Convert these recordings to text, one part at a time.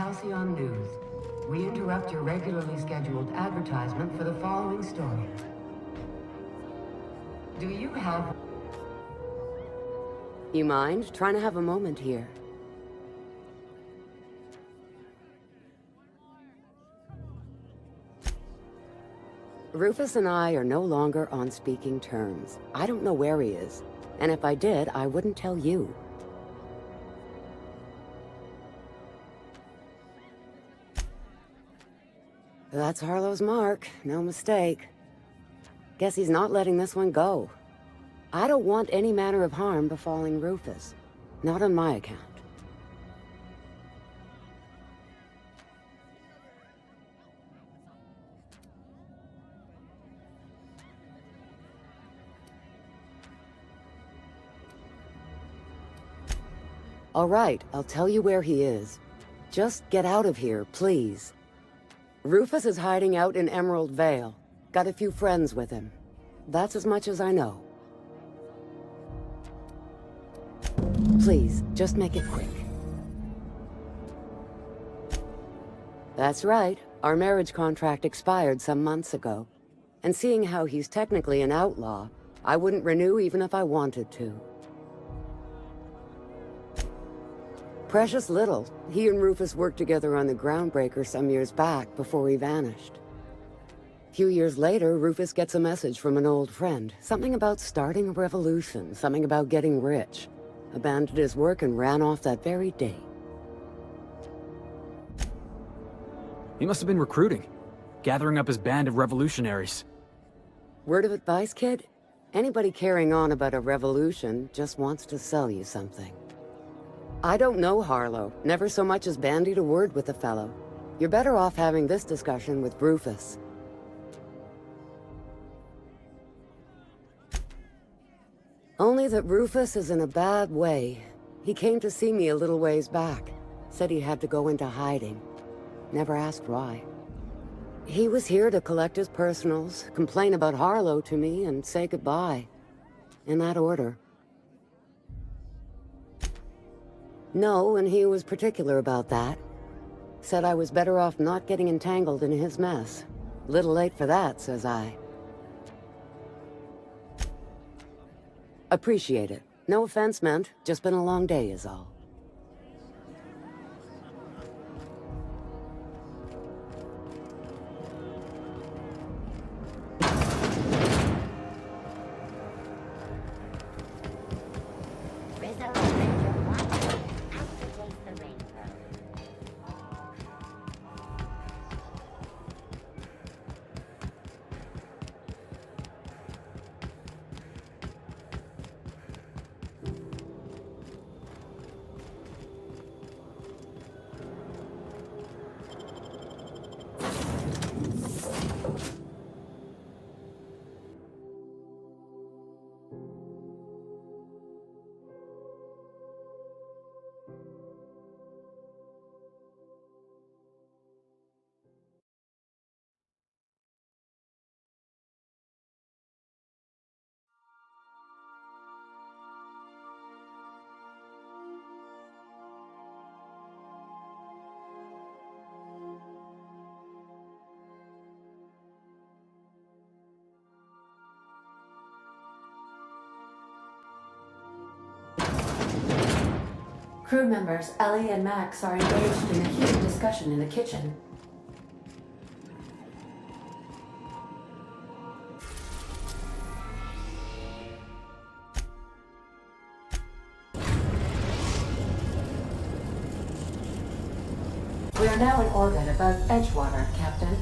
Halcyon News. We interrupt your regularly scheduled advertisement for the following story. Do you have... You mind? Trying to have a moment here. Rufus and I are no longer on speaking terms. I don't know where he is. And if I did, I wouldn't tell you. That's Harlow's mark. No mistake. Guess he's not letting this one go. I don't want any manner of harm befalling Rufus. Not on my account. All right, I'll tell you where he is. Just get out of here, please. Rufus is hiding out in Emerald Vale. Got a few friends with him. That's as much as I know. Please, just make it quick. That's right. Our marriage contract expired some months ago. And seeing how he's technically an outlaw, I wouldn't renew even if I wanted to. Precious little. He and Rufus worked together on the Groundbreaker some years back before he vanished. A few years later, Rufus gets a message from an old friend. Something about starting a revolution, something about getting rich. Abandoned his work and ran off that very day. He must have been recruiting, gathering up his band of revolutionaries. Word of advice, kid? Anybody carrying on about a revolution just wants to sell you something. I don't know Harlow, never so much as bandied a word with the fellow. You're better off having this discussion with Rufus. Only that Rufus is in a bad way. He came to see me a little ways back. Said he had to go into hiding. Never asked why. He was here to collect his personals, complain about Harlow to me, and say goodbye. In that order. No, and he was particular about that. Said I was better off not getting entangled in his mess. Little late for that, says I. Appreciate it. No offense meant, just been a long day is all. Crew members Ellie and Max are engaged in a heated discussion in the kitchen. We are now in orbit above Edgewater, Captain.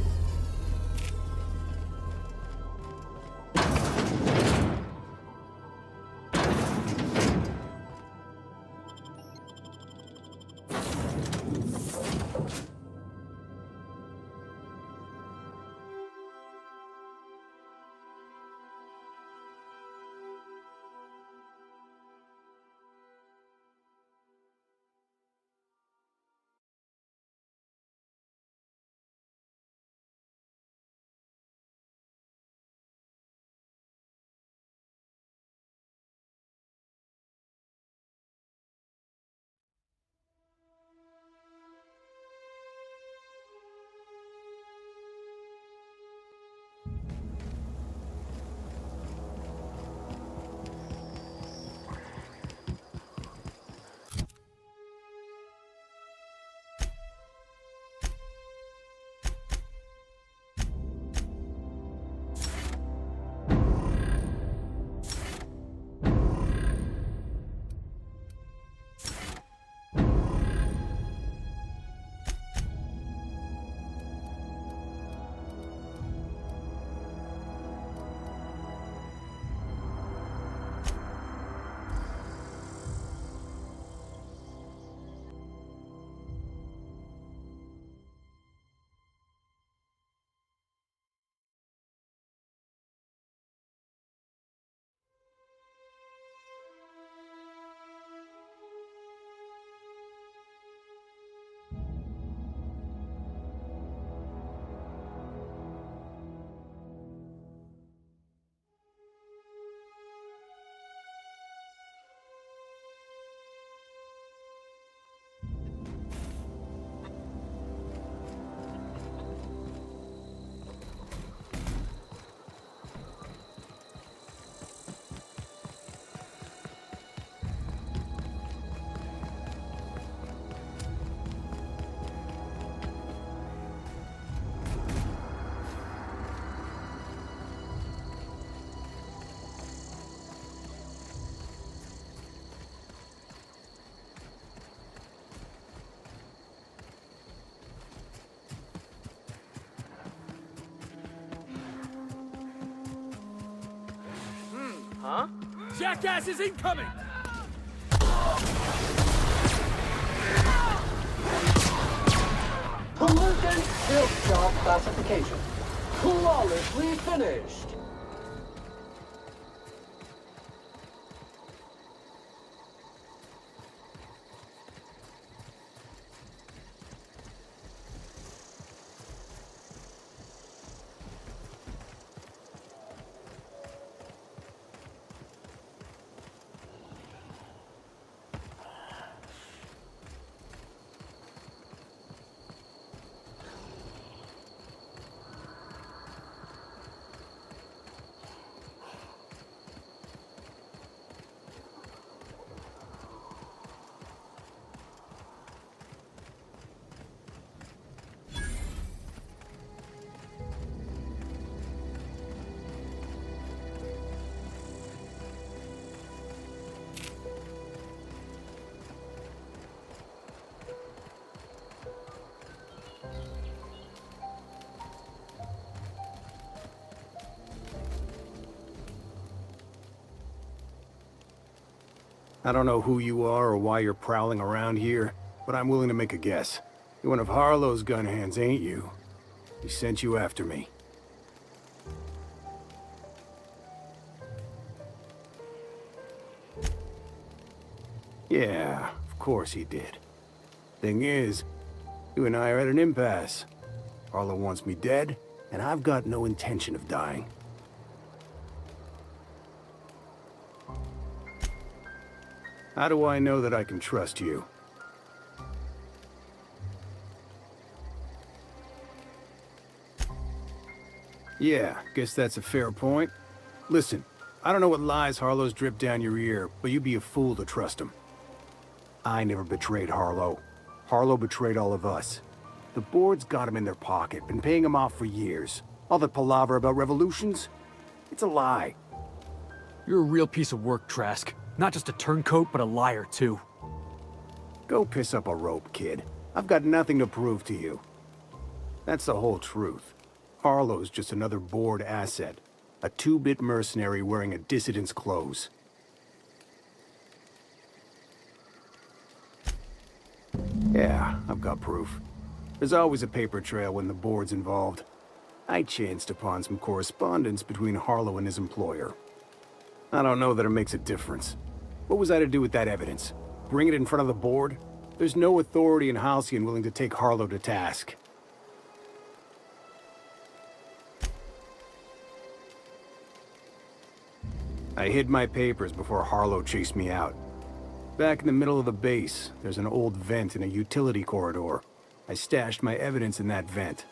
Huh? Jackass is incoming! Collision silk job classification. Flawlessly finished. I don't know who you are or why you're prowling around here, but I'm willing to make a guess. You're one of Harlow's gun hands, ain't you? He sent you after me. Yeah, of course he did. Thing is, you and I are at an impasse. Harlow wants me dead, and I've got no intention of dying. How do I know that I can trust you? Yeah, guess that's a fair point. Listen, I don't know what lies Harlow's dripped down your ear, but you'd be a fool to trust him. I never betrayed Harlow. Harlow betrayed all of us. The board's got him in their pocket, been paying him off for years. All that palaver about revolutions? It's a lie. You're a real piece of work, Trask. Not just a turncoat, but a liar, too. Go piss up a rope, kid. I've got nothing to prove to you. That's the whole truth. Harlow's just another board asset. A two-bit mercenary wearing a dissident's clothes. Yeah, I've got proof. There's always a paper trail when the board's involved. I chanced upon some correspondence between Harlow and his employer. I don't know that it makes a difference. What was I to do with that evidence? Bring it in front of the board? There's no authority in Halcyon willing to take Harlow to task. I hid my papers before Harlow chased me out. Back in the middle of the base, there's an old vent in a utility corridor. I stashed my evidence in that vent.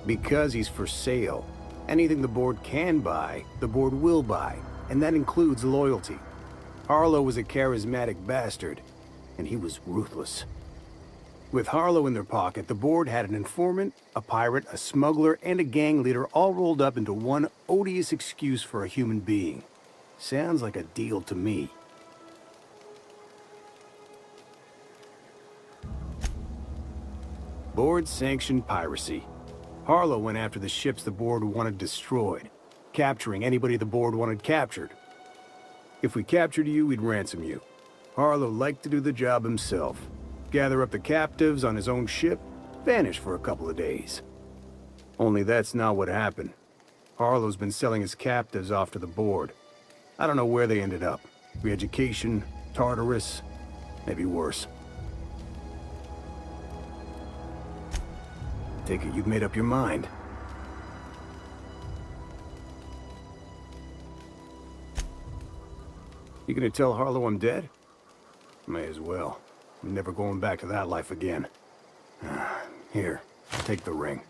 Because he's for sale. Anything the board can buy, the board will buy, and that includes loyalty. Harlow was a charismatic bastard, and he was ruthless. With Harlow in their pocket, the board had an informant, a pirate, a smuggler, and a gang leader all rolled up into one odious excuse for a human being. Sounds like a deal to me. Board-sanctioned piracy. Harlow went after the ships the board wanted destroyed, capturing anybody the board wanted captured. If we captured you, we'd ransom you. Harlow liked to do the job himself. Gather up the captives on his own ship, vanish for a couple of days. Only that's not what happened. Harlow's been selling his captives off to the board. I don't know where they ended up. Re-education, Tartarus, maybe worse. Take it you've made up your mind. You gonna tell Harlow I'm dead? May as well. I'm never going back to that life again. Here, take the ring.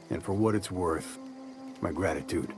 And for what it's worth, my gratitude.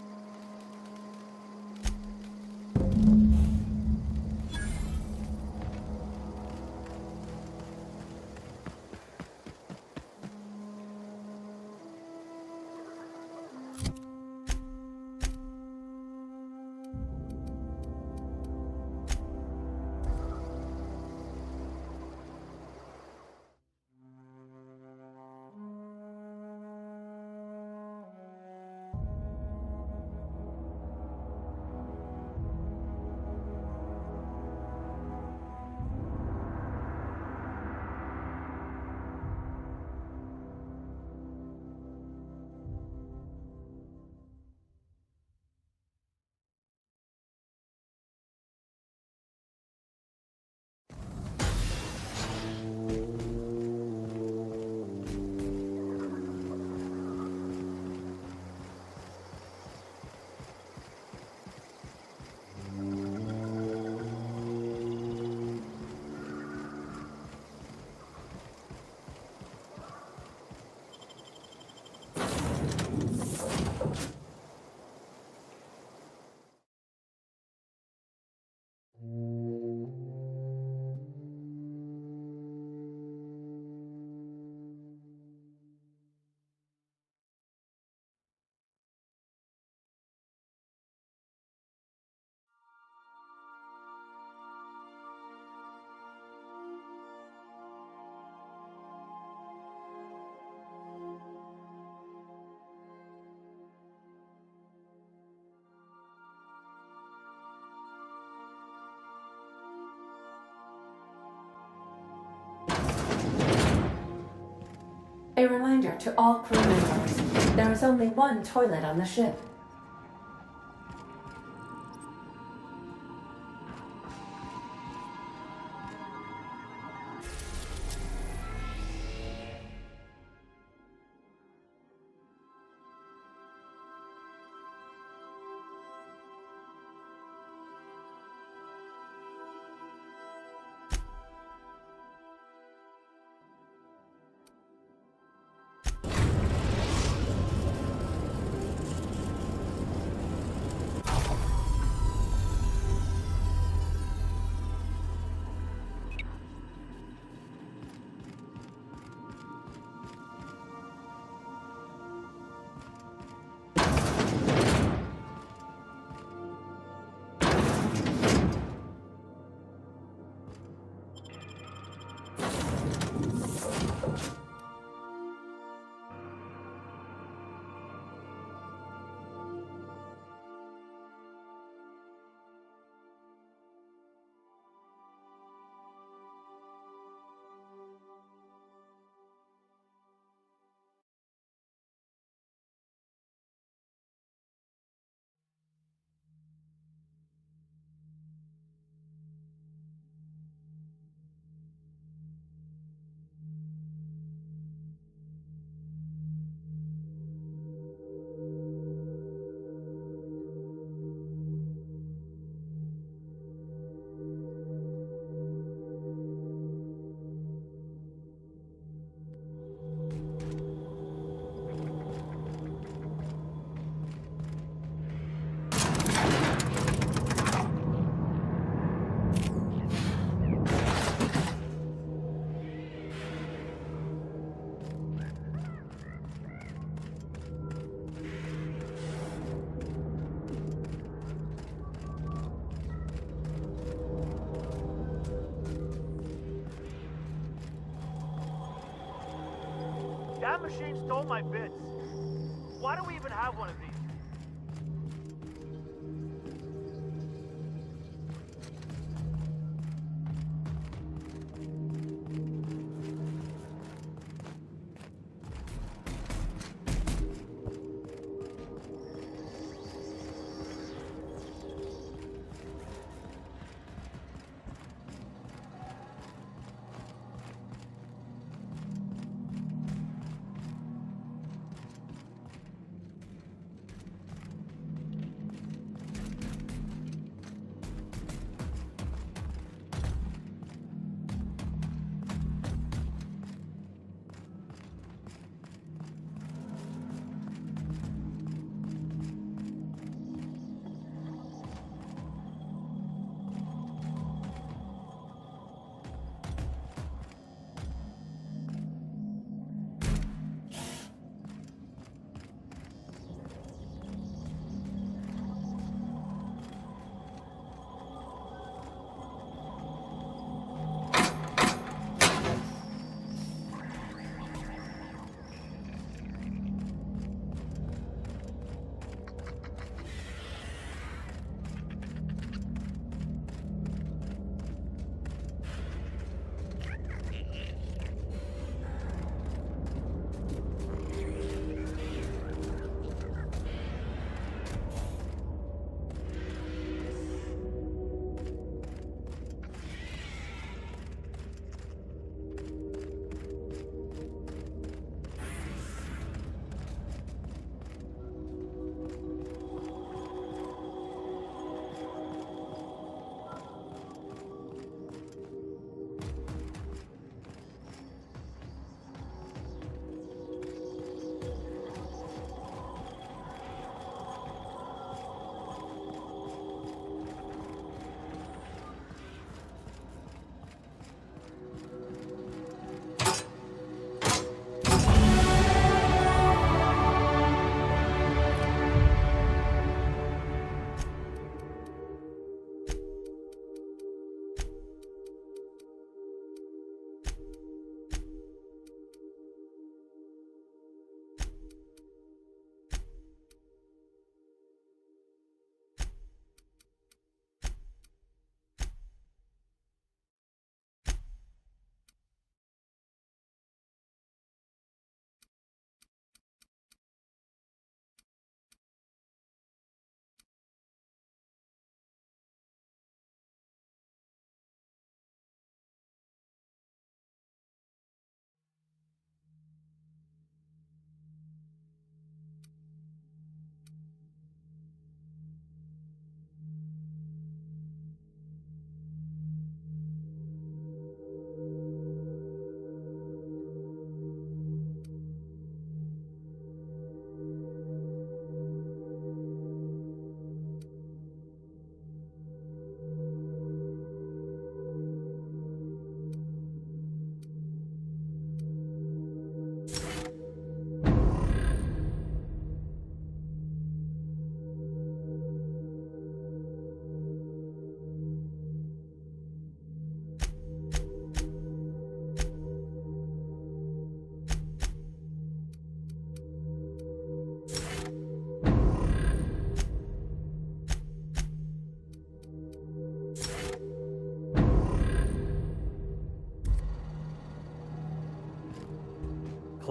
A reminder to all crew members, there is only one toilet on the ship. That machine stole my bits. Why do we even have one of these?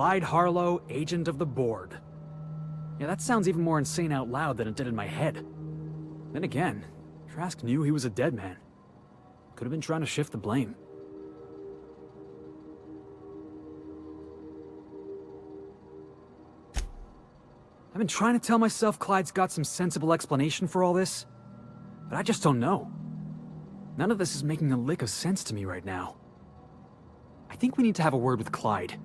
Clyde Harlow, agent of the board. Yeah, that sounds even more insane out loud than it did in my head. Then again, Trask knew he was a dead man. Could have been trying to shift the blame. I've been trying to tell myself Clyde's got some sensible explanation for all this, but I just don't know. None of this is making a lick of sense to me right now. I think we need to have a word with Clyde.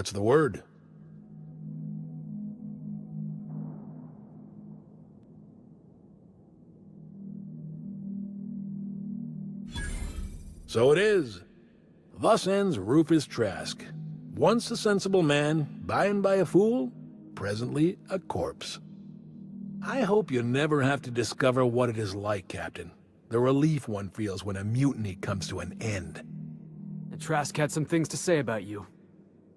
What's the word? So it is. Thus ends Rufus Trask. Once a sensible man, by and by a fool, presently a corpse. I hope you never have to discover what it is like, Captain. The relief one feels when a mutiny comes to an end. And Trask had some things to say about you.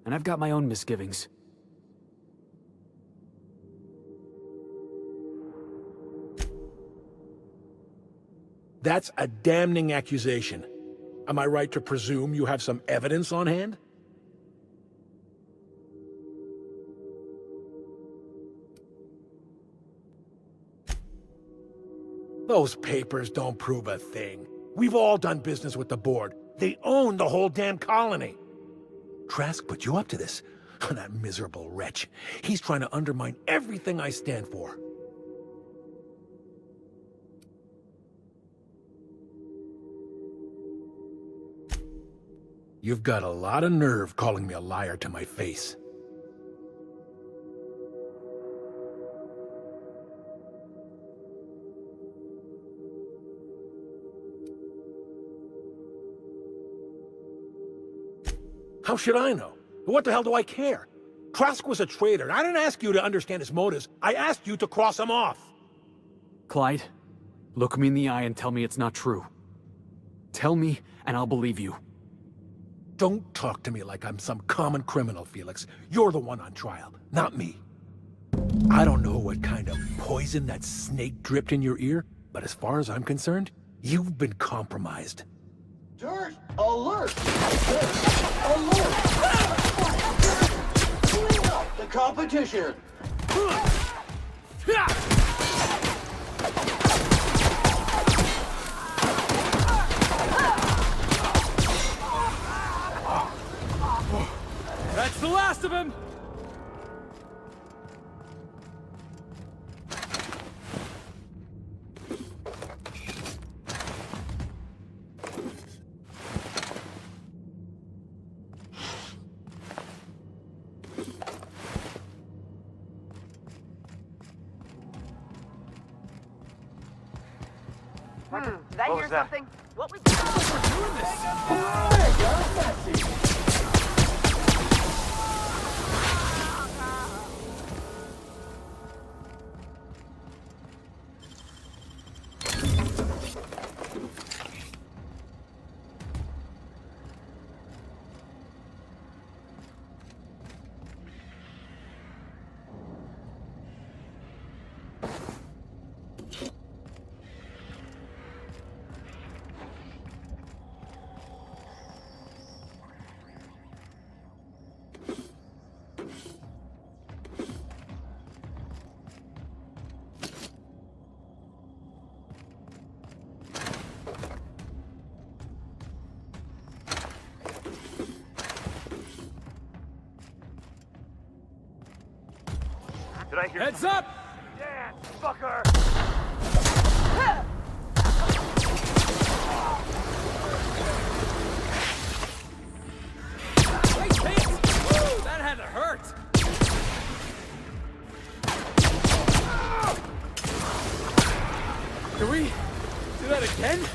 And I've got my own misgivings. That's a damning accusation. Am I right to presume you have some evidence on hand? Those papers don't prove a thing. We've all done business with the board. They own the whole damn colony. Trask put you up to this. That miserable wretch. He's trying to undermine everything I stand for. You've got a lot of nerve calling me a liar to my face. How should I know? What the hell do I care? Trask was a traitor. I didn't ask you to understand his motives. I asked you to cross him off. Clyde, look me in the eye and tell me it's not true. Tell me, and I'll believe you. Don't talk to me like I'm some common criminal, Felix. You're the one on trial, not me. I don't know what kind of poison that snake dripped in your ear, but as far as I'm concerned, you've been compromised. Dirt alert! Dirt alert! Clean up the competition! That's the last of him! Did I hear something? What was Did I hear Heads up! Damn, fucker! Nice hit! Woo, that had to hurt! Can we do that again?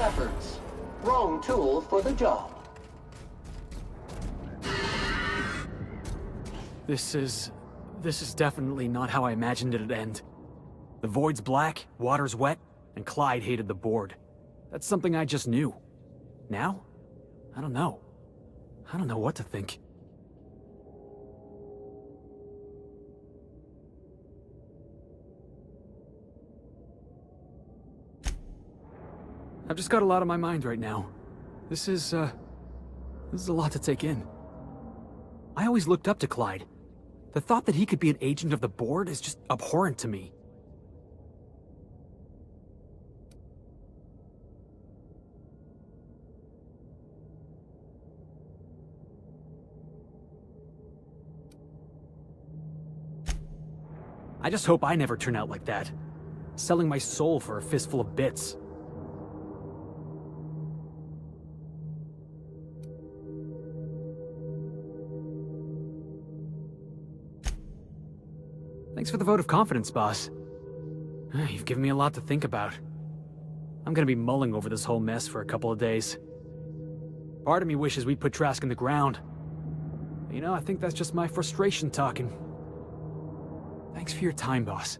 efforts. Wrong tool for the job. This is definitely not how I imagined it'd end. The void's black, water's wet, and Clyde hated the board. That's something I just knew. Now? I don't know. I don't know what to think. I've just got a lot on my mind right now. This is a lot to take in. I always looked up to Clyde. The thought that he could be an agent of the board is just abhorrent to me. I just hope I never turn out like that. Selling my soul for a fistful of bits. Thanks for the vote of confidence, boss. You've given me a lot to think about. I'm gonna be mulling over this whole mess for a couple of days. Part of me wishes we put Trask in the ground. You know, I think that's just my frustration talking. Thanks for your time, boss.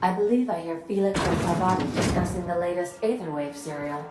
I believe I hear Felix and Parvati discussing the latest Aetherwave serial.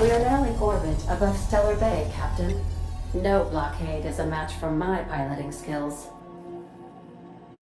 We are now in orbit above Stellar Bay, Captain. No blockade is a match for my piloting skills.